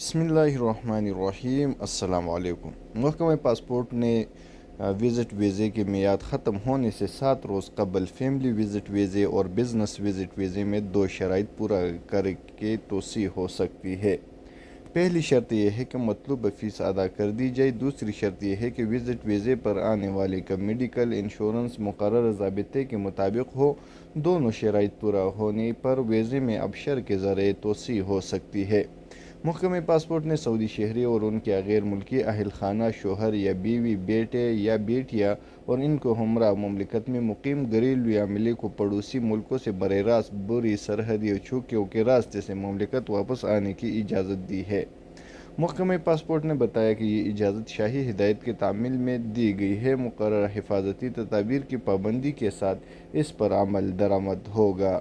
بسم اللہ الرحمن الرحیم۔ السلام علیکم۔ محکمہ پاسپورٹ نے وزٹ ویزے کی میعاد ختم ہونے سے 7 روز قبل فیملی وزٹ ویزے اور بزنس وزٹ ویزے میں 2 شرائط پورا کر کے توسیع ہو سکتی ہے۔ پہلی شرط یہ ہے کہ مطلوبہ فیس ادا کر دی جائے۔ دوسری شرط یہ ہے کہ وزٹ ویزے پر آنے والے کا میڈیکل انشورنس مقررہ ضابطے کے مطابق ہو۔ دونوں شرائط پورا ہونے پر ویزے میں ابشر کے ذریعے توسیع ہو سکتی ہے۔ محکمہ پاسپورٹ نے سعودی شہری اور ان کے غیر ملکی اہل خانہ، شوہر یا بیوی، بیٹے یا بیٹیاں اور ان کو ہمراہ مملکت میں مقیم گھریلو عملے کو پڑوسی ملکوں سے براہ راست بری سرحدی چوکیوں کے راستے سے مملکت واپس آنے کی اجازت دی ہے۔ محکمہ پاسپورٹ نے بتایا کہ یہ اجازت شاہی ہدایت کے تعمیل میں دی گئی ہے۔ مقررہ حفاظتی تدابیر کی پابندی کے ساتھ اس پر عمل درآمد ہوگا۔